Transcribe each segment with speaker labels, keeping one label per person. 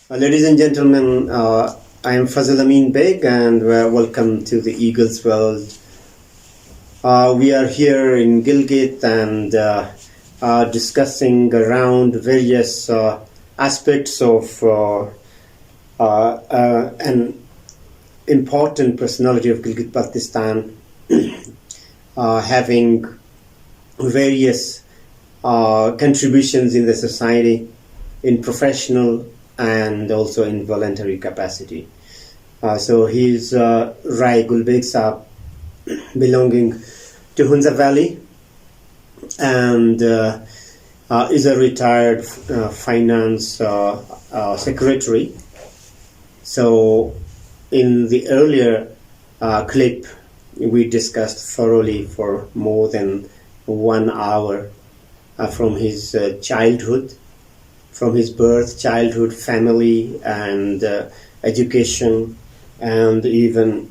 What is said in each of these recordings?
Speaker 1: Ladies and gentlemen, I am Fazil Amin Baig and welcome to the EaglesWorld. We are here in Gilgit and are discussing around various aspects of an important personality of Gilgit-Baltistan having various contributions in the society, in professional and also in voluntary capacity. So he's Rai Gul Baig Saab, belonging to Hunza Valley, and is a retired finance secretary. So in the earlier clip, we discussed thoroughly for more than 1 hour from his childhood, from his birth, childhood, family, and education, and even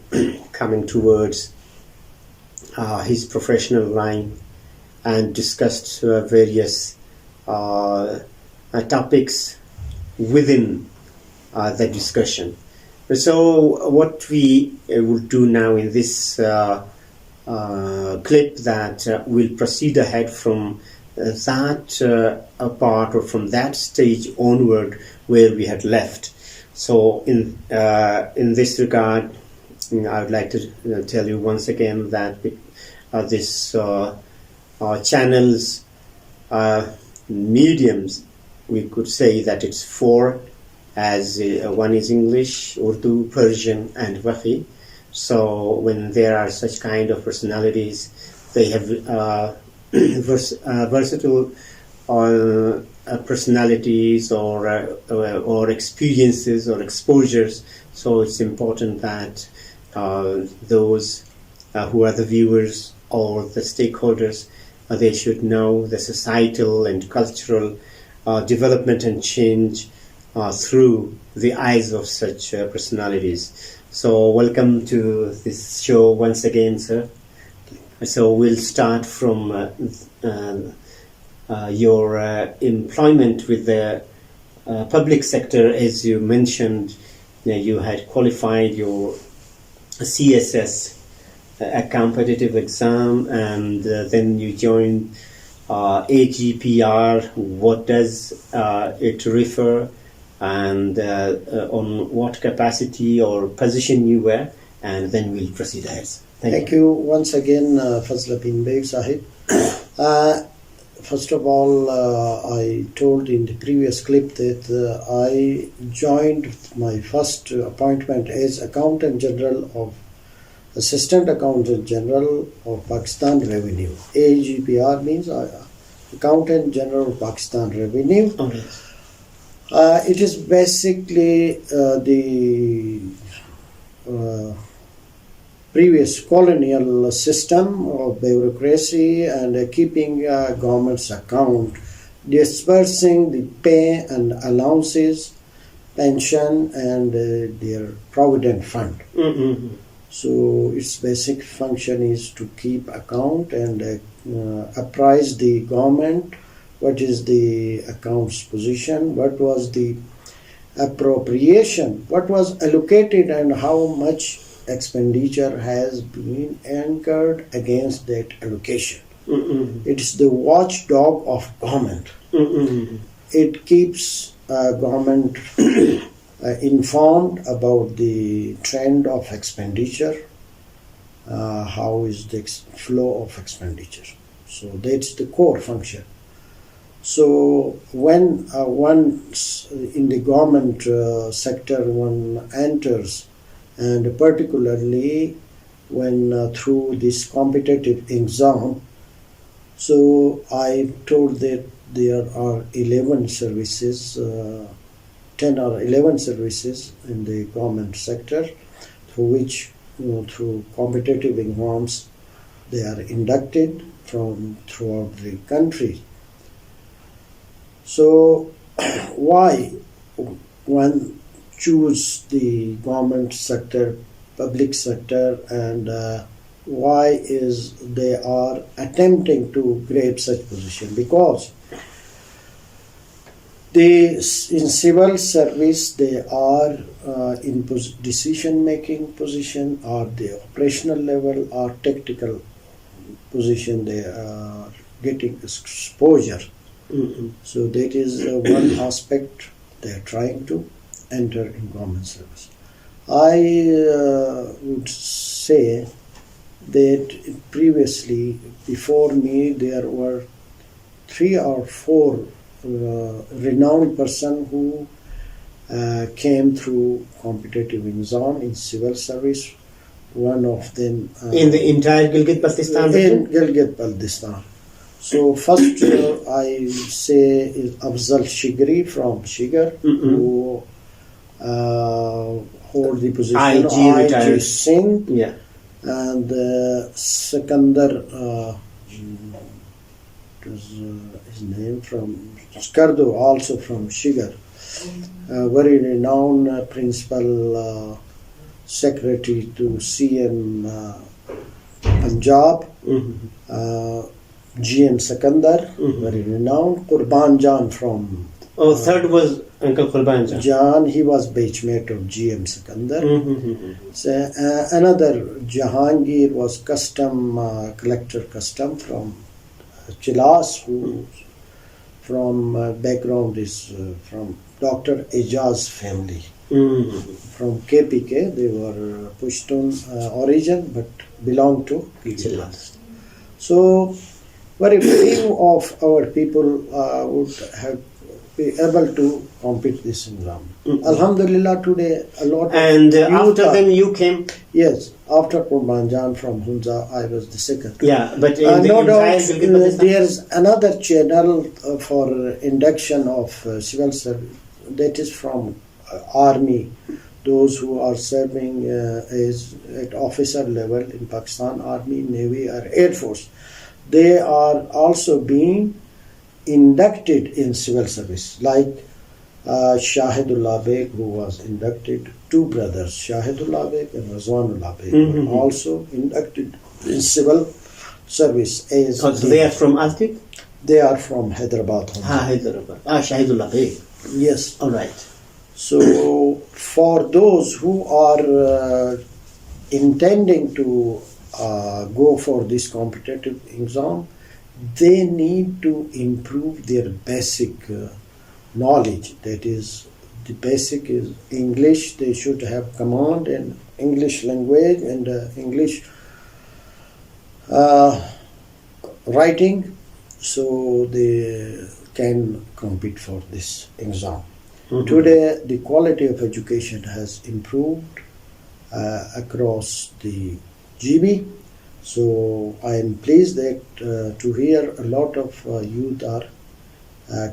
Speaker 1: coming towards his professional line, and discussed various topics within the discussion. So what we will do now in this clip, that we'll proceed ahead from that part, or from that stage onward where we had left. So in this regard, I would like to tell you once again that this channel's mediums, we could say that it's four, as one is English, Urdu, Persian, and Wahi. So when there are such kind of personalities, they have versatile personalities or experiences or exposures. So it's important that those who are the viewers or the stakeholders, they should know the societal and cultural development and change through the eyes of such personalities. So welcome to this show once again, sir. So we'll start from your employment with the public sector. As you mentioned, you had qualified your CSS, a competitive exam, and then you joined AGPR. What does it refer, and on what capacity or position you were, and then we'll proceed ahead.
Speaker 2: Thank you once again, Fazl bin Baig Sahib. First of all, I told in the previous clip that I joined my first appointment as Accountant General of Assistant Accountant General of Pakistan Revenue. AGPR means Accountant General of Pakistan Revenue.
Speaker 1: Okay.
Speaker 2: It is basically the previous colonial system of bureaucracy and keeping government's account, dispersing the pay and allowances, pension, and their provident fund.
Speaker 1: Mm-hmm.
Speaker 2: So its basic function is to keep account and apprise the government what is the account's position, what was the appropriation, what was allocated, and how much expenditure has been incurred against that allocation.
Speaker 1: Mm-hmm.
Speaker 2: It is the watchdog of government.
Speaker 1: Mm-hmm.
Speaker 2: It keeps government informed about the trend of expenditure, how is the flow of expenditure. So that's the core function. So when once in the government sector one enters, and particularly when through this competitive exam, so I told that there are 11 services, 10 or 11 services in the government sector, through which through competitive exams they are inducted from throughout the country. So why one choose the government sector, public sector, and why is they are attempting to grab such position? Because They, in civil service, they are in decision-making position, or the operational level, or tactical position. They are getting exposure. So that is one aspect they are trying to enter in government service. I would say that previously, before me, there were 3 or 4 renowned person who came through competitive exam in civil service. One of them
Speaker 1: in the entire Gilgit-Baltistan region?
Speaker 2: In Gilgit-Baltistan. So first I say is Afzal Shigri from Shigar, who hold the position of IG Singh, and Sikandar, his name from Skardo, also from Shigar, very renowned principal secretary to CM Punjab, GM Sikandar, very renowned. Qurban Jan from...
Speaker 1: third was Uncle Qurban Jan.
Speaker 2: Jan, he was batchmate of GM Sikandar. So, another Jahangir was collector custom from Chilas, who from background is from Dr. Ejaz family. From KPK, they were Pushtun origin but belong to Chilas. So very few of our people would have be able to compete this exam. Alhamdulillah, today a lot
Speaker 1: and of after them you came?
Speaker 2: Yes, after Qurban Jan from Hunza, I was the second.
Speaker 1: Yeah, but in
Speaker 2: no doubt there's another channel for induction of civil service, that is from army, those who are serving as at officer level in Pakistan Army, Navy or Air Force. They are also being inducted in civil service, like Shahidullah Baig, who was inducted, 2 brothers, Shahidullah Baig and Razwanullah Baig, were also inducted in civil service. So
Speaker 1: they are from Altik?
Speaker 2: They are from Hyderabad.
Speaker 1: Hyderabad. Shahidullah Baig.
Speaker 2: Yes.
Speaker 1: All right.
Speaker 2: So for those who are intending to go for this competitive exam, they need to improve their basic knowledge. That is, the basic is English. They should have command in English language and English writing, so they can compete for this exam. Today, the quality of education has improved across the GB. So I am pleased that to hear a lot of youth are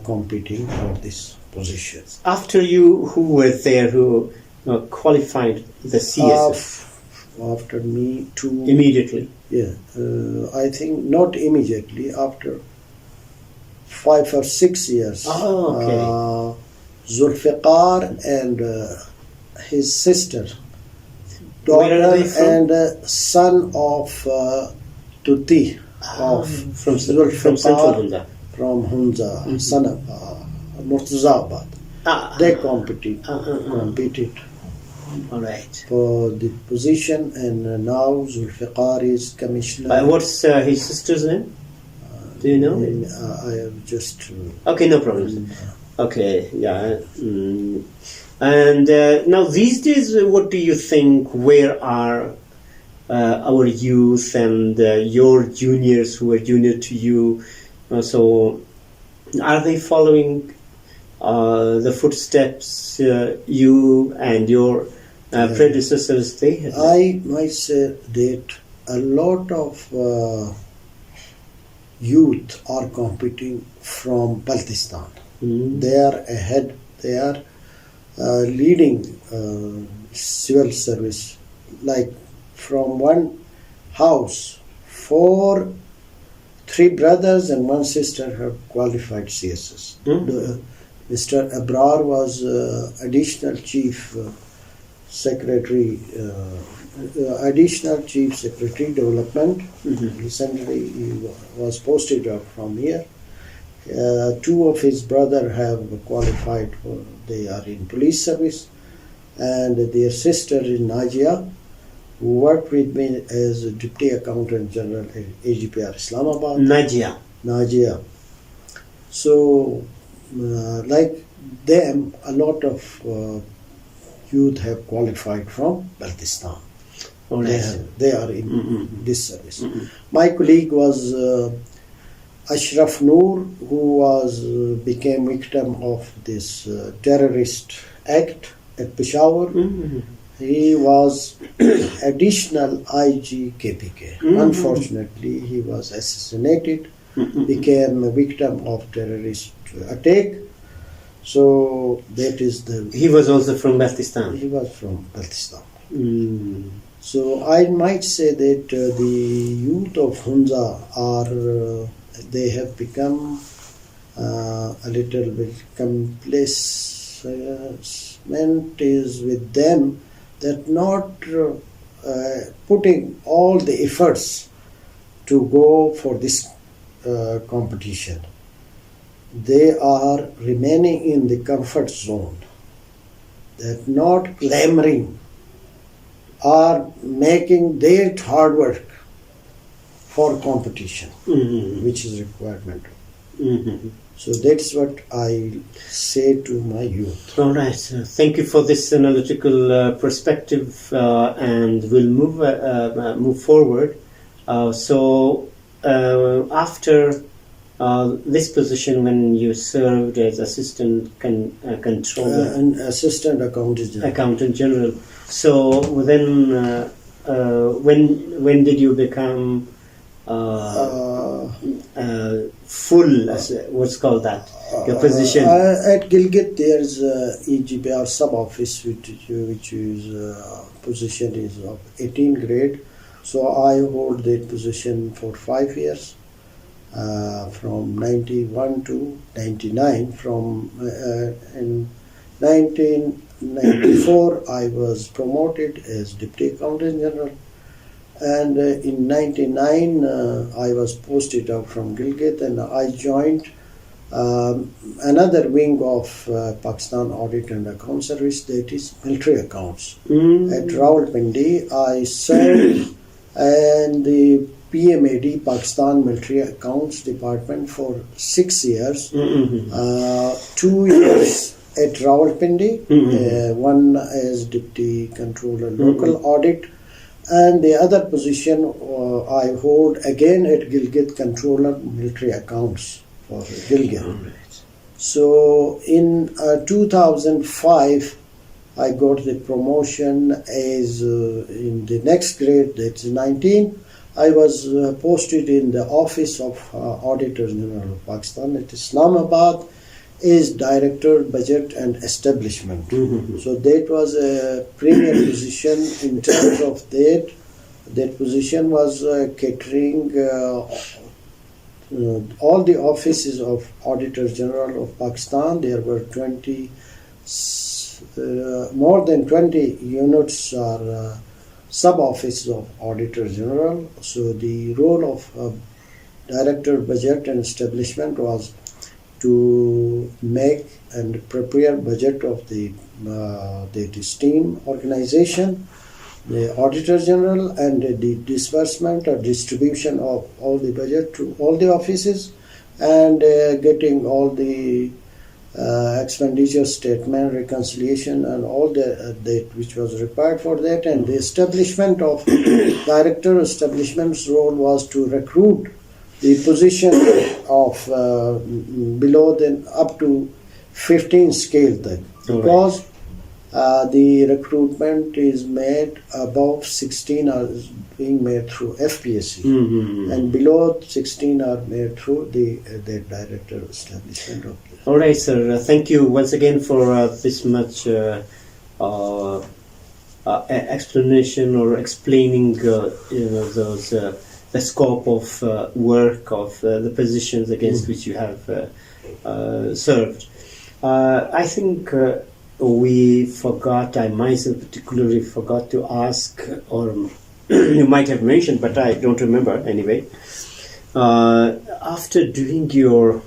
Speaker 2: competing for these positions.
Speaker 1: After you, who were there who qualified the CSS?
Speaker 2: After me, 2.
Speaker 1: Immediately?
Speaker 2: Yeah, I think not immediately, after 5 or 6 years.
Speaker 1: Oh, okay.
Speaker 2: Zulfiqar and his sister,
Speaker 1: daughter
Speaker 2: and son of Tuti,
Speaker 1: from Central Hunza.
Speaker 2: From Hunza, son of Murtazabad. They competed
Speaker 1: all right.
Speaker 2: for the position, and now Zulfiqar is commissioner.
Speaker 1: What's his sister's name? Do you know?
Speaker 2: I have just...
Speaker 1: okay, no problem. Okay, yeah. And now these days, what do you think, where are our youth and your juniors who are junior to you? So are they following the footsteps you and your predecessors they had?
Speaker 2: I might say that a lot of youth are competing from Baltistan. They are ahead. They are leading civil service. Like from one house, 3 brothers and 1 sister have qualified CSS. Mr. Abrar was additional chief secretary, development. Recently he was posted out from here. Two of his brother have qualified for, they are in police service, and their sister is Najia, who worked with me as a Deputy Accountant General at AGPR Islamabad. Najia. So, like them, a lot of youth have qualified from Baltistan.
Speaker 1: Oh,
Speaker 2: They are in this service. My colleague was Ashraf Noor, who became victim of this terrorist act at Peshawar. He was additional IG KPK. Unfortunately, he was assassinated, became a victim of terrorist attack. So that is the...
Speaker 1: He was also from Baltistan?
Speaker 2: He was from Baltistan. So I might say that the youth of Hunza are, they have become a little bit complacent is with them, that not putting all the efforts to go for this competition. They are remaining in the comfort zone, that not clamoring or making their hard work for competition, which is requirement. So that's what I say to my youth.
Speaker 1: All right. Thank you for this analytical perspective, and we'll move forward. So After this position, when you served as assistant controller,
Speaker 2: and assistant accountant general.
Speaker 1: So then, when did you become full? What's called that? Your position
Speaker 2: at Gilgit, there's EGPR sub office, which is position is of 18th grade. So I hold that position for 5 years. From 91 to 99. From in 1994, I was promoted as Deputy Accountant General, and in 99 I was posted out from Gilgit, and I joined another wing of Pakistan Audit and Account Service, that is military accounts. At Rawalpindi, I served and the PMAD, Pakistan Military Accounts Department, for 6 years. 2 years at Rawalpindi, one as Deputy Controller Local Audit, and the other position I hold again at Gilgit, Controller Military Accounts for Gilgit. So in 2005, I got the promotion as in the next grade, that's 19. I was posted in the Office of Auditor General of Pakistan at Islamabad as Director Budget and Establishment. So that was a premier position in terms of that. That position was catering all the offices of Auditor General of Pakistan. There were more than 20 units or sub-office of Auditor General. So the role of Director Budget and Establishment was to make and prepare budget of the STEAM organization, the Auditor General, and the disbursement or distribution of all the budget to all the offices, and getting all the expenditure statement, reconciliation, and all that which was required for that. And the establishment of director establishment's role was to recruit the position of below then up to 15 scale then, because the recruitment is made above 16 are being made through FPSC, and below 16 are made through the director establishment of this.
Speaker 1: All right, sir. Thank you once again for this much explanation or explaining those the scope of work of the positions against which you have served. I think we forgot, I myself particularly forgot to ask, or you might have mentioned, but I don't remember anyway. After doing your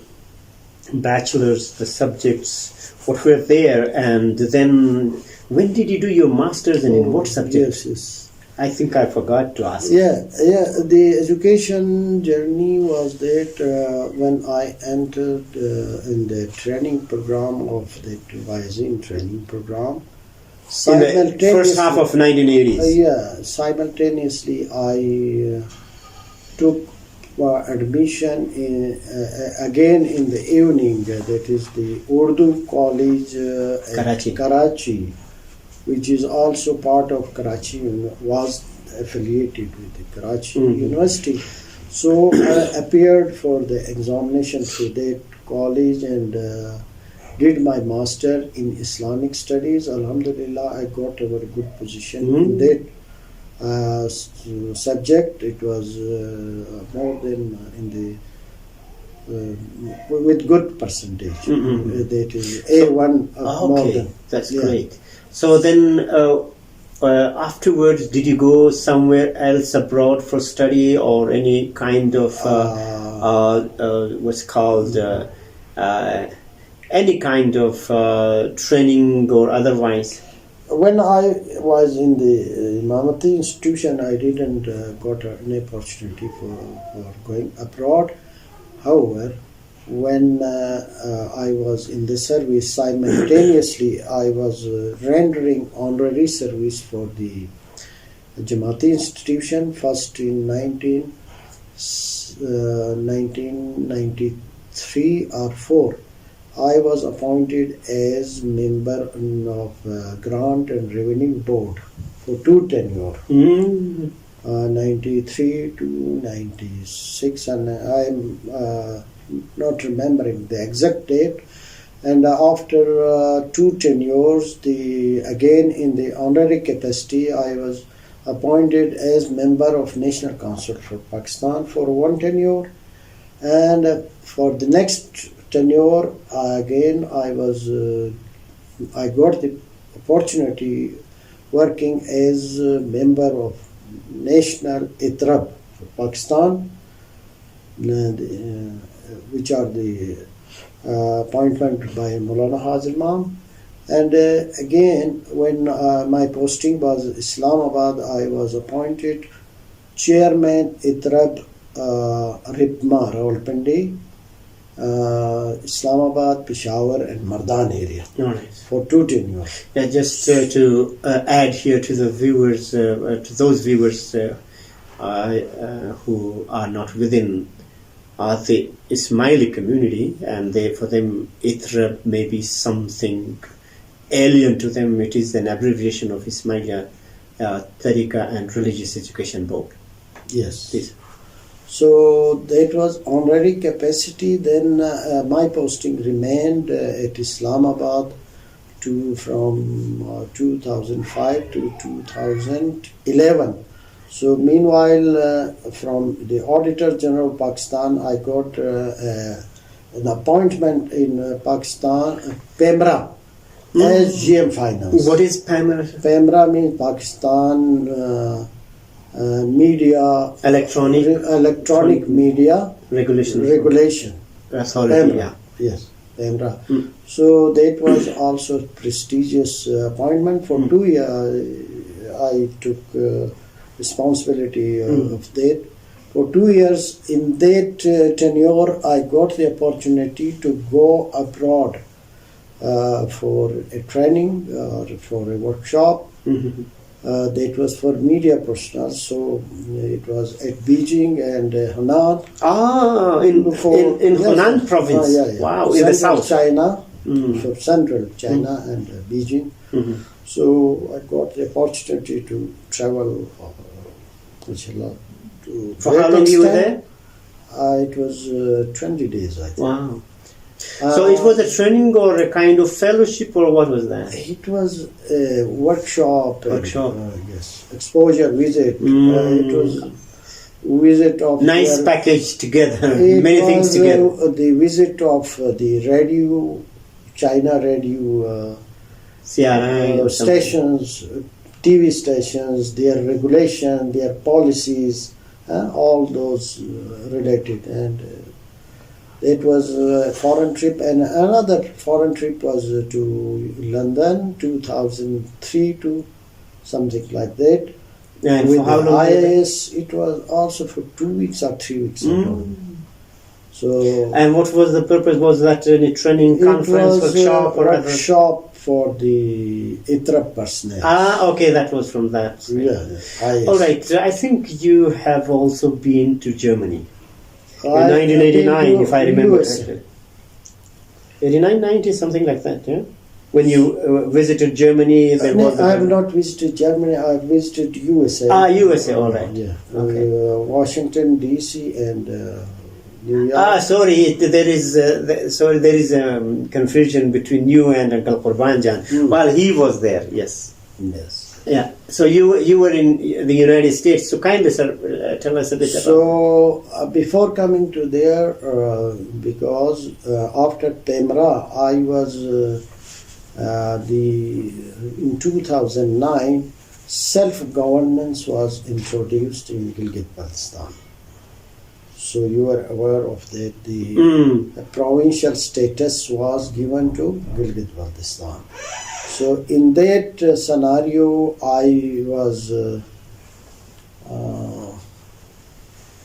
Speaker 1: bachelor's, the subjects, what were there, and then when did you do your master's and in what subject?
Speaker 2: Yes.
Speaker 1: I think I forgot to ask.
Speaker 2: Yeah. The education journey was that when I entered in the training program of the Vising training program.
Speaker 1: In the first half of 1980s.
Speaker 2: Simultaneously I took admission again in the evening. That is the Urdu College at Karachi, which is also part of Karachi, was affiliated with the Karachi University. So I appeared for the examination through that college and did my master in Islamic studies. Alhamdulillah, I got a very good position in that subject. It was more than in the with good percentage. That is A1 more than.
Speaker 1: That's great. So then afterwards, did you go somewhere else abroad for study or any kind of what's called any kind of training or otherwise?
Speaker 2: When I was in the Imamati institution, I didn't got an opportunity for going abroad. However, when I was in the service, simultaneously I was rendering honorary service for the Jamaati institution, first in 1993 or 4. I was appointed as member of Grant and Revenue Board for 2 tenure, 93 to 96, and I'm not remembering the exact date. And after 2 tenures, again in the honorary capacity, I was appointed as member of National Council for Pakistan for 1 tenure, and for the next tenure again I got the opportunity working as a member of National ITRAB for Pakistan, which are the appointment by Maulana Hazir Imam. And again, when my posting was Islamabad, I was appointed chairman ITRAB Ripma Rawalpindi, Islamabad, Peshawar and Mardan area for 2 tenures.
Speaker 1: Yeah, just to add here to the viewers, to those viewers who are not within the Ismaili community, and for them ITRA may be something alien to them. It is an abbreviation of Ismaili Tariqa and Religious Education Board.
Speaker 2: Yes.
Speaker 1: Please.
Speaker 2: So that was honorary capacity. Then my posting remained at Islamabad from 2005 to 2011. So meanwhile, from the Auditor General of Pakistan, I got an appointment in Pakistan, PEMRA, as GM Finance.
Speaker 1: What is PEMRA?
Speaker 2: PEMRA means Pakistan Media Electronic Media Regulation.
Speaker 1: Authority,
Speaker 2: PEMRA. Yes, PEMRA. So that was also a prestigious appointment. For 2 years, I took responsibility of that. For 2 years, in that tenure, I got the opportunity to go abroad for a training or for a workshop. That was for media professionals. So it was at Beijing and Henan.
Speaker 1: In Henan province. Wow, in the south.
Speaker 2: China, for central China and Beijing. So I got the opportunity to travel.
Speaker 1: For how long you were there?
Speaker 2: It was 20 days, I think.
Speaker 1: Wow. So it was a training or a kind of fellowship, or what was that?
Speaker 2: It was a workshop.
Speaker 1: Yes.
Speaker 2: Exposure visit. It was visit of...
Speaker 1: Nice package together. Many things together.
Speaker 2: The visit of the radio, China radio
Speaker 1: CRI
Speaker 2: stations, TV stations, their regulation, their policies, all those related. And It was a foreign trip, and another foreign trip was to London, 2003 to something like that.
Speaker 1: And
Speaker 2: With
Speaker 1: for how
Speaker 2: the
Speaker 1: long?
Speaker 2: IAS, it was also for 2 weeks or 3 weeks. I don't know. So
Speaker 1: And what was the purpose? Was that any training, conference,
Speaker 2: it was
Speaker 1: workshop,
Speaker 2: a
Speaker 1: or other?
Speaker 2: workshop for the ITRA personnel.
Speaker 1: Ah, okay, that was from that.
Speaker 2: Yeah, IAS.
Speaker 1: All right. I think you have also been to Germany in
Speaker 2: I
Speaker 1: 1989,
Speaker 2: been to
Speaker 1: if I remember
Speaker 2: USA.
Speaker 1: correctly. 89, 90, something like that. Yeah. When you visited Germany, there was.
Speaker 2: I have not visited Germany. I have visited USA.
Speaker 1: Ah, USA. All right.
Speaker 2: Yeah.
Speaker 1: Okay.
Speaker 2: Washington D.C. and New York.
Speaker 1: Ah, sorry. There is confusion between you and Uncle Qurbanjan. Well, he was there. Yes.
Speaker 2: Yes.
Speaker 1: Yeah. So you were in the United States. So kind of tell us a bit about.
Speaker 2: So before coming to there, because after Temra, I was in 2009, self-governance was introduced in Gilgit-Baltistan. So you are aware of that. The provincial status was given to Gilgit-Baltistan. So in that scenario, I was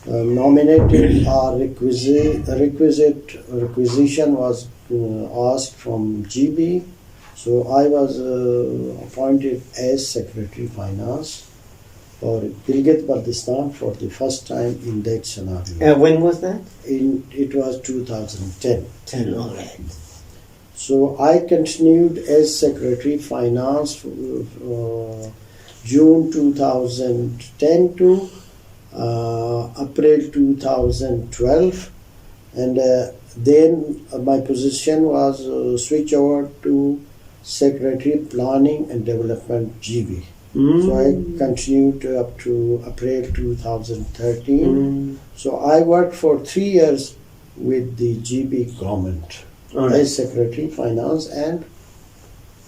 Speaker 2: nominated. Requisition was asked from GB. So I was appointed as Secretary Finance for Gilgit-Baltistan for the first time in that scenario.
Speaker 1: When was that?
Speaker 2: It was 2010.
Speaker 1: 10. All right.
Speaker 2: So I continued as Secretary Finance June 2010 to April 2012, and then my position was switched over to Secretary Planning and Development GB. So I continued up to April 2013. So I worked for 3 years with the GB government.
Speaker 1: Right.
Speaker 2: As Secretary Finance and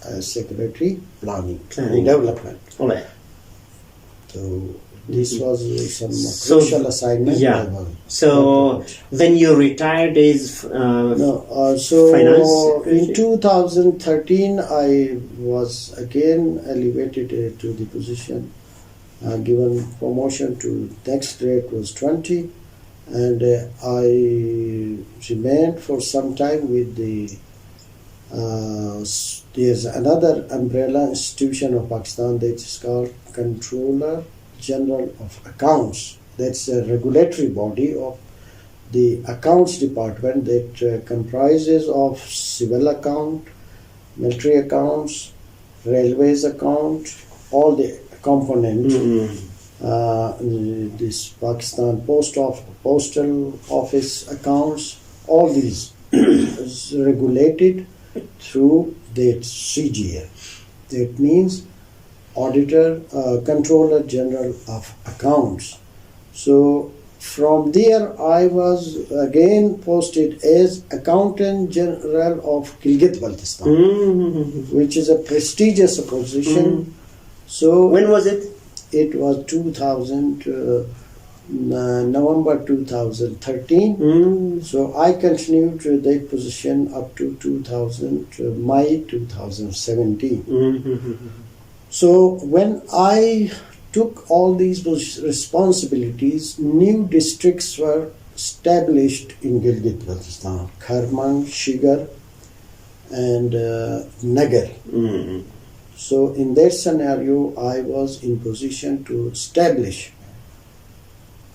Speaker 2: as Secretary Planning
Speaker 1: Planning.
Speaker 2: and Development.
Speaker 1: All right.
Speaker 2: So this was some
Speaker 1: So,
Speaker 2: crucial assignment.
Speaker 1: yeah. So then you retired as
Speaker 2: So
Speaker 1: Finance Secretary?
Speaker 2: in 2013 I was again elevated to the position, given promotion to next grade was 20. And I remained for some time with the. There's another umbrella institution of Pakistan that is called Controller General of Accounts. That's a regulatory body of the accounts department that comprises of civil account, military accounts, railways account, all the components. This Pakistan Postal Office accounts, all these is regulated through the CGA. That means Auditor, Controller General of Accounts. So from there I was again posted as Accountant General of Gilgit-Baltistan, which is a prestigious position. So
Speaker 1: when was it?
Speaker 2: It was November 2013. So I continued that position up to May 2017. So when I took all these responsibilities, new districts were established in Gilgit-Baltistan: Kharman, Shigar, and Nagar. So in that scenario, I was in position to establish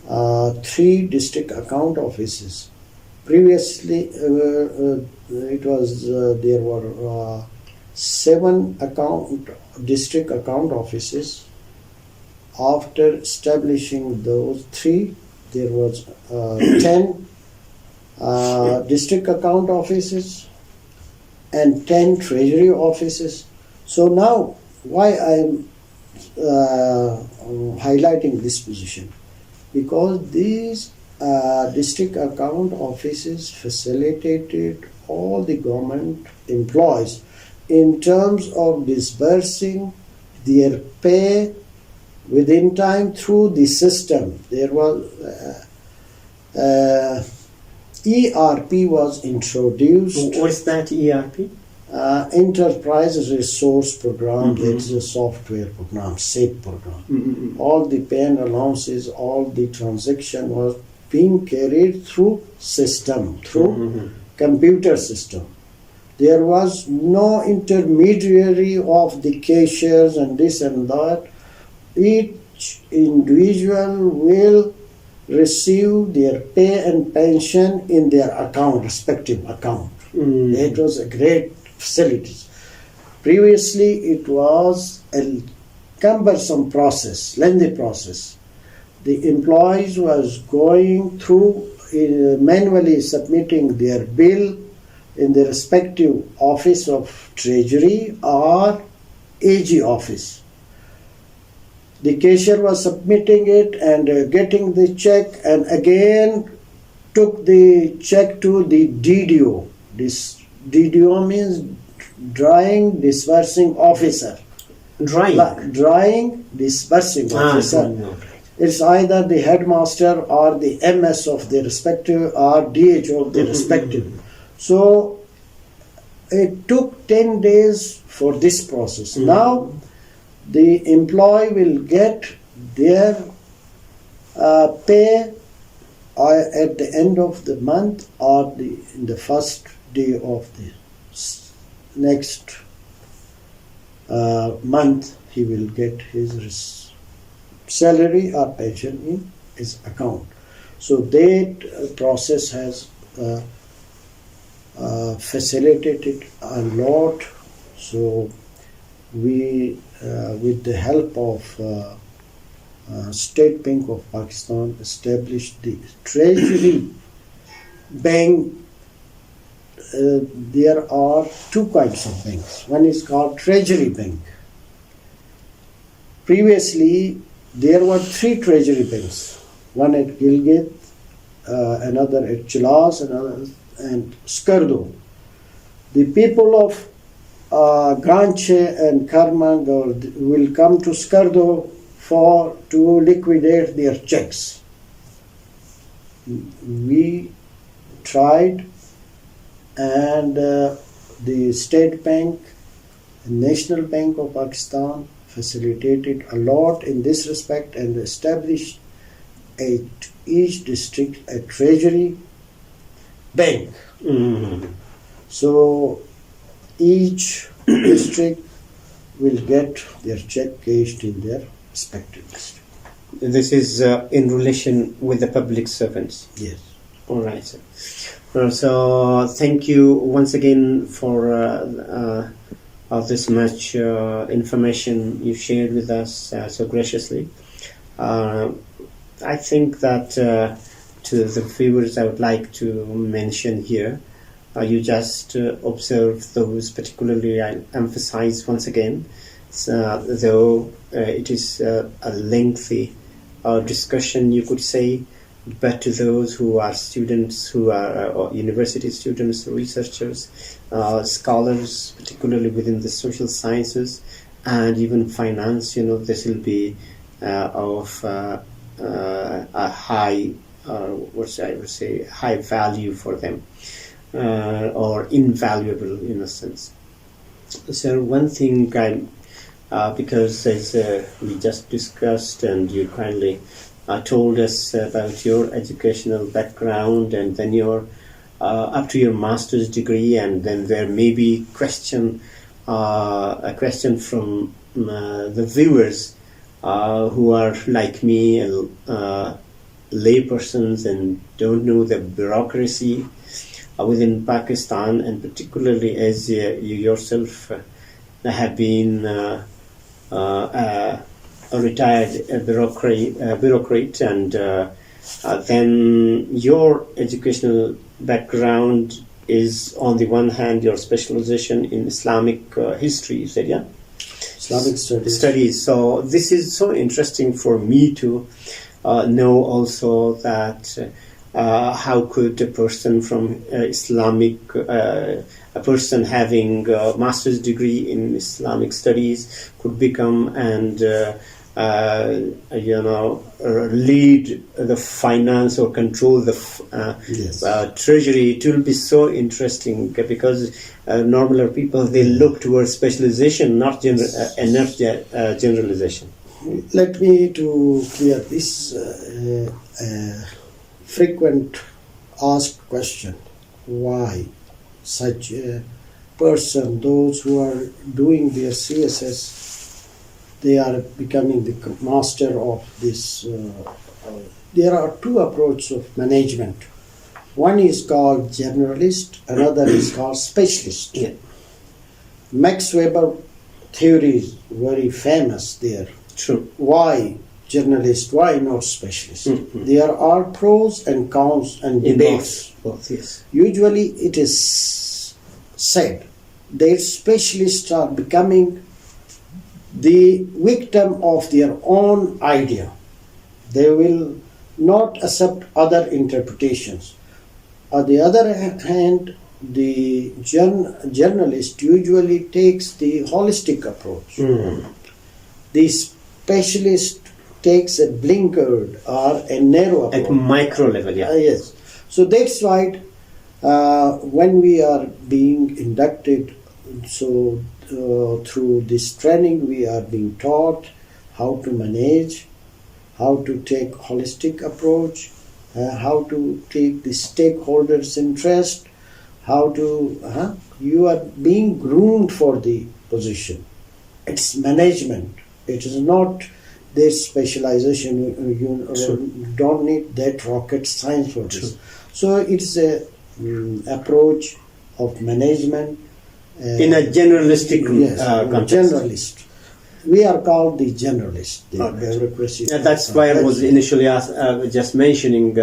Speaker 2: 3 district account offices. Previously, it was there were 7 district account offices. After establishing those 3, there was 10 district account offices and 10 treasury offices. So now, why I am highlighting this position? Because these district account offices facilitated all the government employees in terms of disbursing their pay within time through the system. There was ERP was introduced.
Speaker 1: What's that ERP?
Speaker 2: Enterprise Resource Program.
Speaker 1: Mm-hmm.
Speaker 2: That is a software program, SAP program.
Speaker 1: Mm-hmm.
Speaker 2: All the pay and allowances, all the transaction was being carried through system, through
Speaker 1: Mm-hmm.
Speaker 2: computer system. There was no intermediary of the cashiers and this and that. Each individual will receive their pay and pension in their account, respective account.
Speaker 1: Mm-hmm.
Speaker 2: It was a great facility. Previously, it was a cumbersome process, lengthy process. The employees was going through manually submitting their bill in the respective office of Treasury or AG office. The cashier was submitting it and getting the check, and again took the check to the DDO. This DDO means Drawing Disbursing Officer. Drawing Disbursing Officer.
Speaker 1: No.
Speaker 2: It's either the headmaster or the MS of the respective or DHO of the respective. So it took 10 days for this process. Now the employee will get their pay at the end of the month or in the first day of the next month. He will get his salary or pension in his account. So that process has facilitated a lot. So we, with the help of State Bank of Pakistan, established the Treasury Bank. There are two kinds of banks. One is called Treasury Bank. Previously, there were three treasury banks. One at Gilgit, another at Chilas, another and Skardu. The people of Ganche and Karmang will come to Skardu to liquidate their checks. We tried, and the State Bank and National Bank of Pakistan facilitated a lot in this respect and established at each district a treasury bank.
Speaker 1: Mm-hmm.
Speaker 2: So each district will get their check cashed in their respective district.
Speaker 1: This is in relation with the public servants.
Speaker 2: Yes.
Speaker 1: All right, sir. So thank you once again for this much information you shared with us so graciously. I think that to the viewers I would like to mention here, you just observe those particularly I emphasize once again, though it is a lengthy discussion you could say, but to those who are students, who are university students, researchers, scholars, particularly within the social sciences and even finance, this will be of a high, what I would say, high value for them, or invaluable in a sense. So one thing, because as we just discussed and you kindly told us about your educational background and then your up to your master's degree, and then there may be a question from the viewers who are like me, laypersons, and don't know the bureaucracy within Pakistan, and particularly as you yourself have been a retired bureaucrat, and then your educational background is, on the one hand, your specialization in Islamic history, you said, yeah?
Speaker 2: Islamic
Speaker 1: studies. So this is so interesting for me to know also that how could a person from a person having a master's degree in Islamic studies could become and lead the finance or control the
Speaker 2: Yes.
Speaker 1: treasury. It will be so interesting because normal people, they look towards specialization, not generalization.
Speaker 2: Let me to clear this frequent asked question: why such a person, those who are doing their CSS, they are becoming the master of this. There are two approaches of management. One is called generalist, another is called specialist.
Speaker 1: Yeah.
Speaker 2: Max Weber theory is very famous there.
Speaker 1: True.
Speaker 2: Why journalist? Why not specialist?
Speaker 1: Mm-hmm.
Speaker 2: There are pros and cons and debates.
Speaker 1: Both, yes.
Speaker 2: Usually it is said that specialists are becoming the victim of their own idea. They will not accept other interpretations. On the other hand, the journalist usually takes the holistic approach. The specialist takes a blinkered or a narrow approach.
Speaker 1: At micro level, yeah.
Speaker 2: Yes. So that's why when we are being inducted, so through this training we are being taught how to manage, how to take holistic approach, how to take the stakeholders' interest, how to, you are being groomed for the position. It's management. It is not their specialization. You don't need that rocket science for this.
Speaker 1: True.
Speaker 2: So it's a approach of management.
Speaker 1: In a generalistic context.
Speaker 2: Generalist. We are called the generalist. The
Speaker 1: Okay.
Speaker 2: bureaucracy.
Speaker 1: Yeah, that's why I was initially just mentioning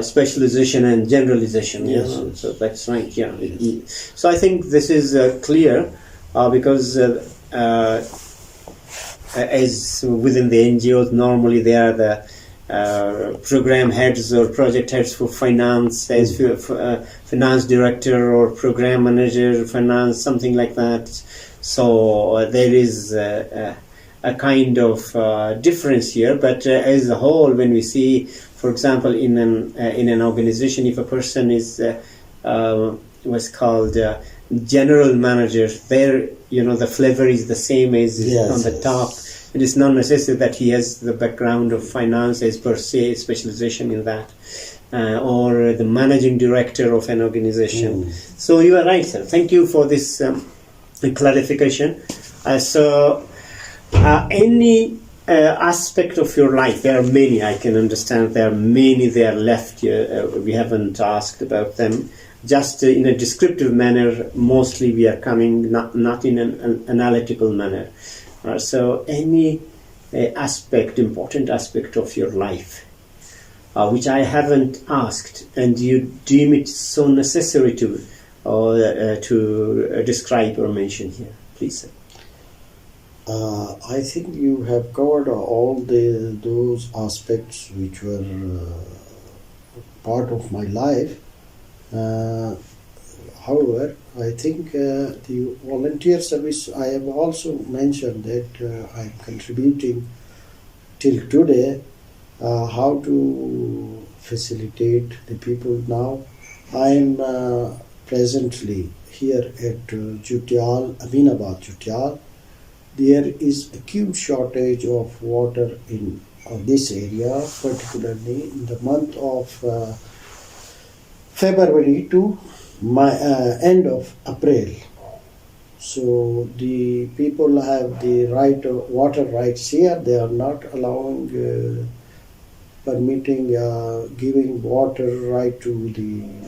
Speaker 1: specialization and generalization.
Speaker 2: Yes,
Speaker 1: Yeah.
Speaker 2: yes.
Speaker 1: So that's right. Yeah.
Speaker 2: Yes.
Speaker 1: So I think this is clear because as within the NGOs, normally they are the program heads or project heads for finance, as finance director or program manager, finance, something like that. So there is a kind of difference here, but as a whole, when we see, for example, in an organization, if a person is what's called general manager, there the flavor is the same as on the top. It is not necessary that he has the background of finance as per se, specialization in that, or the managing director of an organization. So you are right, sir. Thank you for this clarification. Any aspect of your life, there are many, I can understand, there are many there left, we haven't asked about them. Just in a descriptive manner, mostly we are coming, not in an analytical manner. So any important aspect of your life, which I haven't asked, and you deem it so necessary to describe or mention here, please, sir.
Speaker 2: I think you have covered all those aspects which were part of my life. However, I think the volunteer service, I have also mentioned that I am contributing till today how to facilitate the people now. I am presently here at Jutial, Aminabad, Jutial. There is acute shortage of water in this area, particularly in the month of February to end of April. So the people have the right of water rights here. They are not allowing, permitting, giving water right to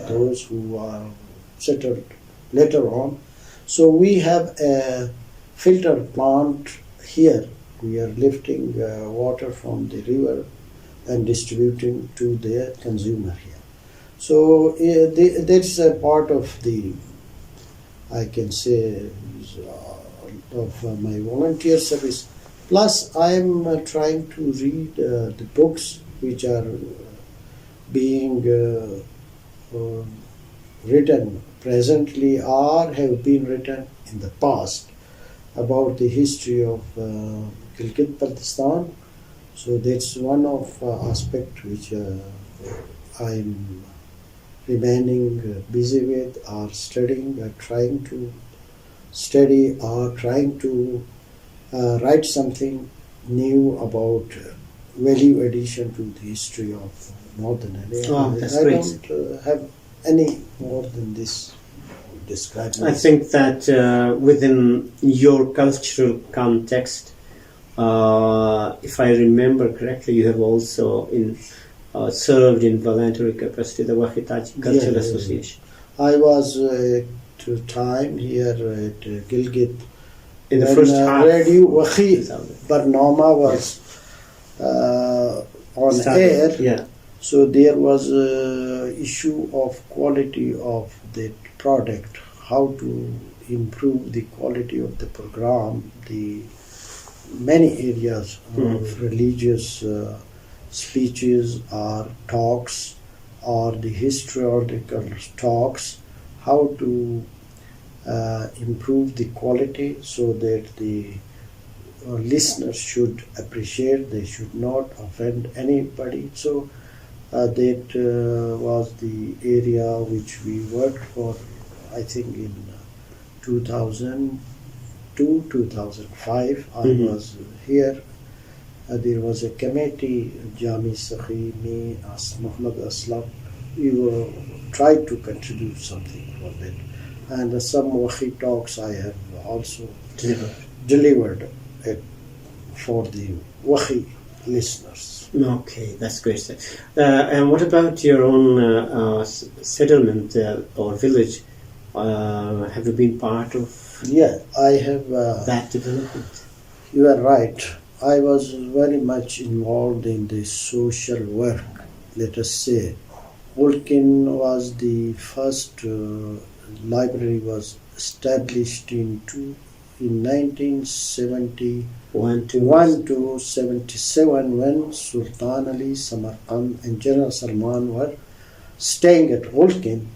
Speaker 2: those who are settled later on. So we have a filter plant here. We are lifting water from the river and distributing to the consumer here. So that's a part of the, I can say, of my volunteer service. Plus, I am trying to read the books which are being written presently or have been written in the past about the history of Gilgit-Baltistan. So that's one of aspect which I'm remaining busy with, or studying, or trying to study, or trying to write something new about value addition to the history of Northern India.
Speaker 1: Oh, that's
Speaker 2: I
Speaker 1: great.
Speaker 2: don't have any more than this to describe.
Speaker 1: I think that within your cultural context, if I remember correctly, you have also served in voluntary capacity the Wakhitaji Cultural Association.
Speaker 2: I was to time here at Gilgit
Speaker 1: In the
Speaker 2: when
Speaker 1: first half.
Speaker 2: Radio Wakhi Barnama was on air.
Speaker 1: Yeah.
Speaker 2: So there was issue of quality of the product, how to improve the quality of the program, the many areas of religious speeches or talks, or the historical talks, how to improve the quality so that the listeners should appreciate, they should not offend anybody. So that was the area which we worked for, I think in 2002, 2005. I was here. There was a committee, Jami Sakhi, me, Muhammad Aslam. We were tried to contribute something for that. And some Wakhi talks I have also delivered it for the Wakhi listeners.
Speaker 1: Okay, that's great. And what about your own settlement or village? Have you been part of
Speaker 2: Yeah, I have.
Speaker 1: that development?
Speaker 2: You are right. I was very much involved in the social work, let us say. Vulcan was the first library was established in 1971 to 77 when Sultan Ali, Samarkand and General Salman were staying at Vulcan.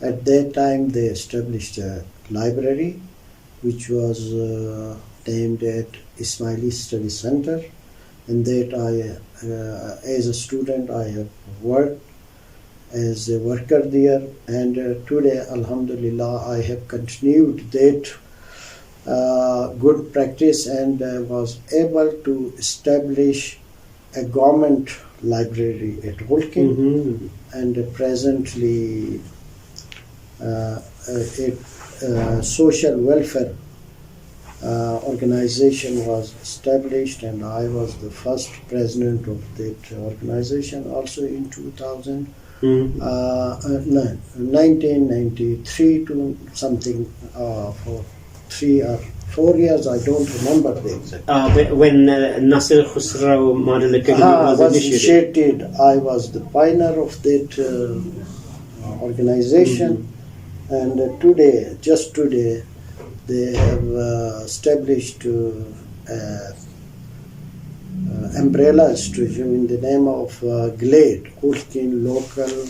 Speaker 2: At that time they established a library which was named at Ismaili Study Center, and that I, as a student, I have worked as a worker there, and today, Alhamdulillah, I have continued that good practice and was able to establish a government library at Vulcan, and presently a social welfare organization was established, and I was the first president of that organization also in 1993 to something for 3 or 4 years, I don't remember the exact.
Speaker 1: When Nasir Khusrau Model Academy was initiated.
Speaker 2: I was the pioneer of that organization, and today, just today, they have established umbrella institution in the name of GLADE, Ulkin Local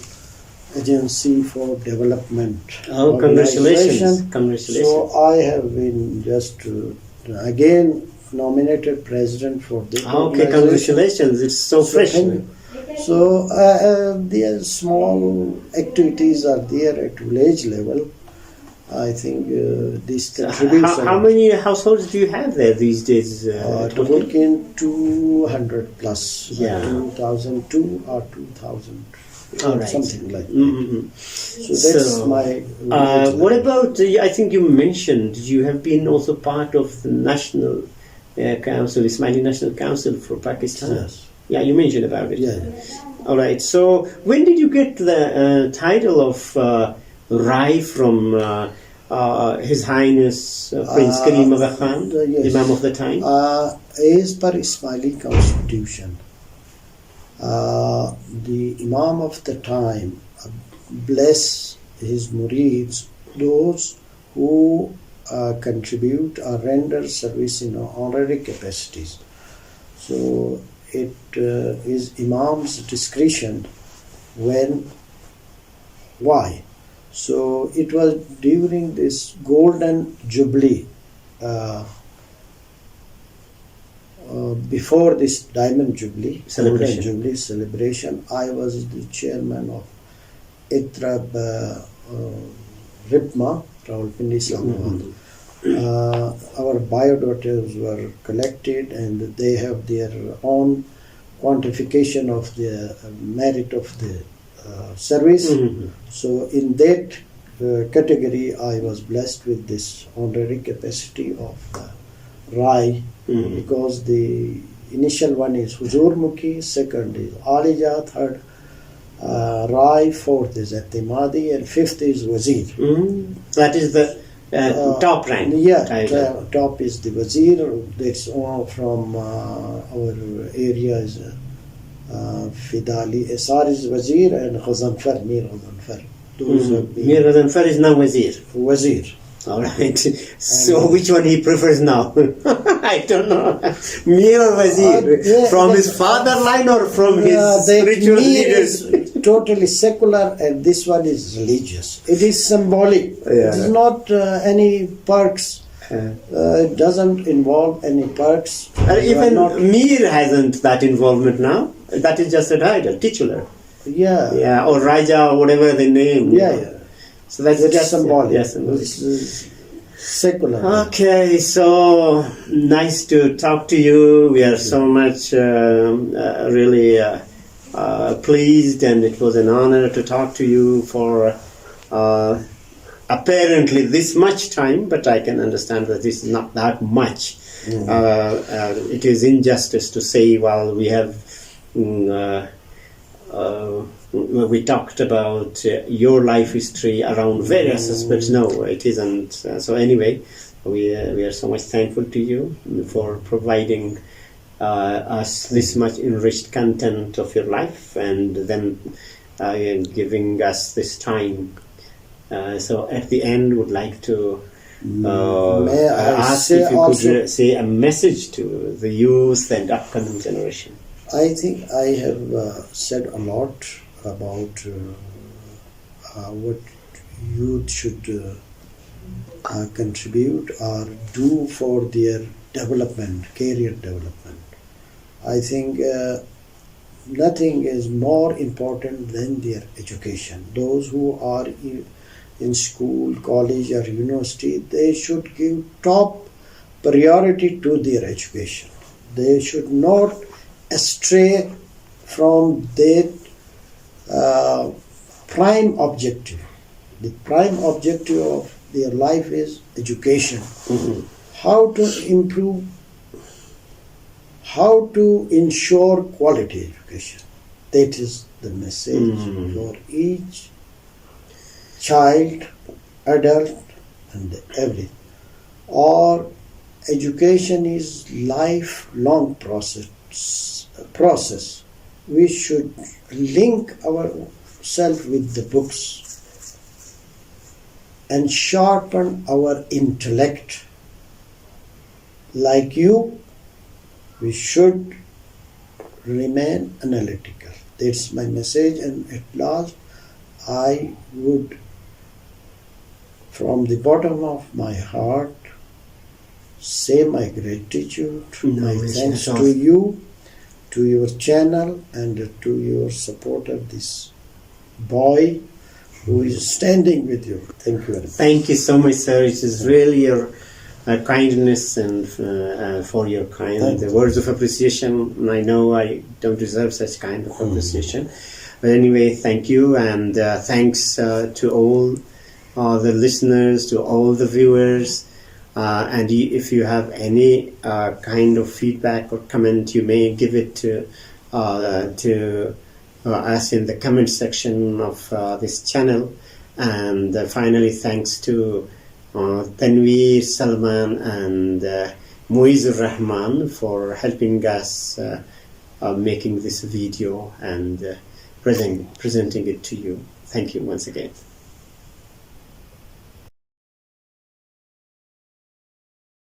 Speaker 2: Agency for Development.
Speaker 1: Oh, congratulations. Congratulations.
Speaker 2: So I have been just again nominated president for the
Speaker 1: Okay, congratulations. It's so fresh.
Speaker 2: So the small activities are there at village level. I think this contributes.
Speaker 1: How many households do you have there these days?
Speaker 2: To Vulcan 200 plus.
Speaker 1: Yeah.
Speaker 2: 2002 or 2000.
Speaker 1: All right.
Speaker 2: Something like that.
Speaker 1: Mm-hmm.
Speaker 2: So that's my.
Speaker 1: What about? I think you mentioned you have been also part of the National Council, Ismaili National Council for Pakistan.
Speaker 2: Yes.
Speaker 1: Yeah, you mentioned about it.
Speaker 2: Yeah.
Speaker 1: All right. So when did you get the title of Rai from His Highness Prince Karim Aga Khan,
Speaker 2: yes.
Speaker 1: Imam of the time?
Speaker 2: As per Ismaili constitution, the Imam of the time bless his murids, those who contribute or render service in honorary capacities. So it is Imam's discretion when, why. So it was during this golden jubilee before this Diamond Jubilee
Speaker 1: Celebration.
Speaker 2: Golden Jubilee celebration, I was the chairman of ITRAB RIPMA, Rawalpindi, Islamabad. Our biodatas were collected, and they have their own quantification of the merit of the service. So in that category, I was blessed with this honorary capacity of Rai, because the initial one is Huzur Mukhi, second is Alija, third Rai, fourth is Atimadi, and fifth is Wazir.
Speaker 1: That is the top rank.
Speaker 2: Yeah, top is the Wazir. That's all from our area is Fidali. Esar is Wazir, and Ghazanfar, Mir Ghazanfar. Those have been
Speaker 1: Mir Ghazanfar is now Wazir.
Speaker 2: Wazir.
Speaker 1: All right. So which one he prefers now? I don't know. Mir or Wazir? From his father line or from his spiritual leaders?
Speaker 2: Is totally secular, and this one is religious. It is symbolic. It is not any perks. It doesn't involve any perks.
Speaker 1: Even Mir hasn't that involvement now. That is just a title, titular.
Speaker 2: Yeah.
Speaker 1: Or Raja or whatever the name.
Speaker 2: Yeah.
Speaker 1: So that's just
Speaker 2: symbolic.
Speaker 1: Yes,
Speaker 2: this is secular.
Speaker 1: Okay, so nice to talk to you. We are so much really pleased, and it was an honor to talk to you for apparently this much time, but I can understand that this is not that much. It is injustice to say, well, we have we talked about your life history around various aspects. No, it isn't. So anyway, we are so much thankful to you for providing us this much enriched content of your life, and then giving us this time. So at the end, would like to ask if you could say a message to the youth and upcoming generation.
Speaker 2: I think I have said a lot about what youth should contribute or do for their development, career development. I think nothing is more important than their education. Those who are in school, college or university, they should give top priority to their education. They should not stray from their prime objective. The prime objective of their life is education. How to improve, how to ensure quality education. That is the message for each child, adult, and everything. Or education is lifelong process. We should link ourselves with the books and sharpen our intellect. Like you, we should remain analytical. That's my message, and at last I would, from the bottom of my heart, say my gratitude, my thanks to you, to your channel, and to your supporter, this boy who is standing with you. Thank you very much.
Speaker 1: Thank you so much, sir. It is really your kindness and for your the words of appreciation. I know I don't deserve such kind of appreciation. But anyway, thank you, and thanks to all the listeners, to all the viewers. And if you have any kind of feedback or comment, you may give it to us in the comment section of this channel. And finally, thanks to Tanveer, Salman, and Muizur Rahman for helping us making this video and presenting it to you. Thank you once again.